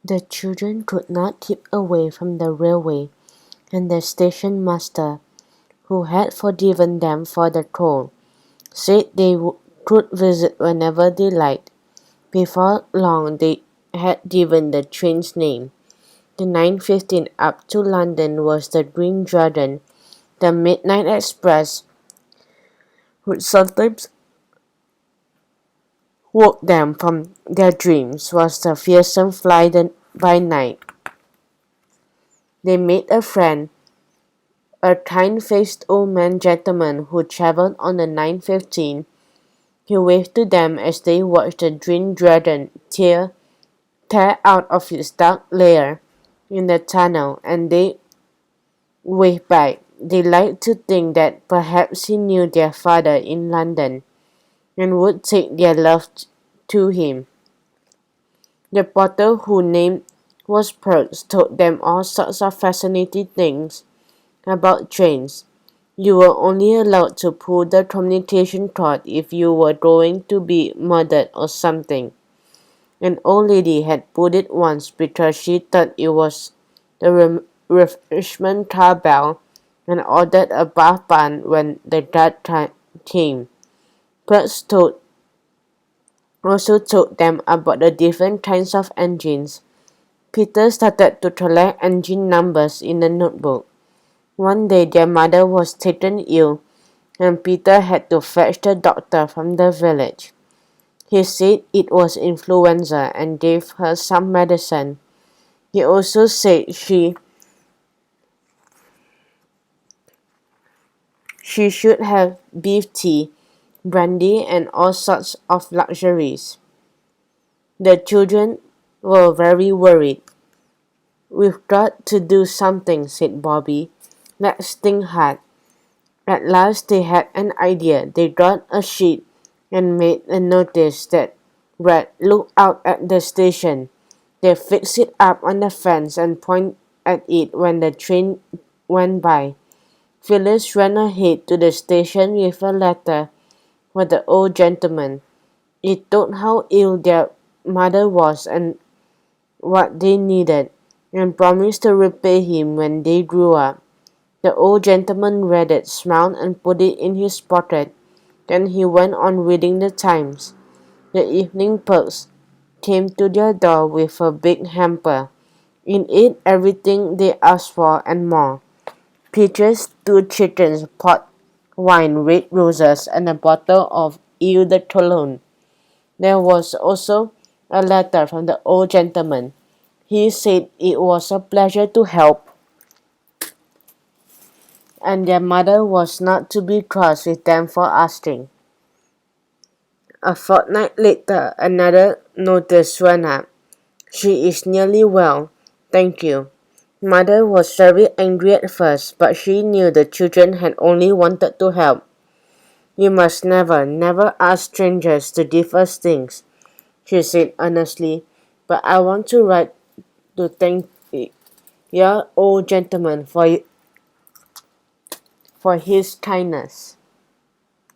The children could not keep away from the railway, and the station master, who had forgiven them for the toll, said they could visit whenever they liked. Before long they had given the train's name. The 9:15 up to London was the Green Dragon. The Midnight Express would sometimes woke them from their dreams was the fearsome fly by night. They made a friend, a kind-faced old man gentleman who travelled on the 9:15. He waved to them as they watched the Green Dragon tear out of his dark lair in the tunnel, and they waved back. They liked to think that perhaps he knew their father in London, and would take their love to him. The porter, whose name was Perks, told them all sorts of fascinating things about trains. You were only allowed to pull the communication cord if you were going to be murdered or something. An old lady had pulled it once because she thought it was the refreshment car bell, and ordered a bath bun when the guard came. Perks also told them about the different kinds of engines. Peter started to collect engine numbers in a notebook. One day their mother was taken ill, and Peter had to fetch the doctor from the village. He said it was influenza and gave her some medicine. He also said she should have beef tea, brandy, and all sorts of luxuries. The children were very worried. "We've got to do something," said Bobby. "Let's think hard." At last they had an idea. They got a sheet and made a notice that read, "Look out at the station." They fixed it up on the fence and pointed at it when the train went by. Phyllis ran ahead to the station with a letter for the old gentleman. It told how ill their mother was and what they needed, and promised to repay him when they grew up. The old gentleman read it, smiled, and put it in his pocket. Then he went on reading the Times. The evening post came to their door with a big hamper. In it, everything they asked for and more: peaches, 2 chickens, pot wine, red roses, and a bottle of eau de cologne. There was also a letter from the old gentleman. He said it was a pleasure to help, and their mother was not to be cross with them for asking. A fortnight later, another notice went up. "She is nearly well, thank you." Mother was very angry at first, but she knew the children had only wanted to help. "You must never, never ask strangers to give us things," she said earnestly, "but I want to write to thank your old gentleman for his kindness."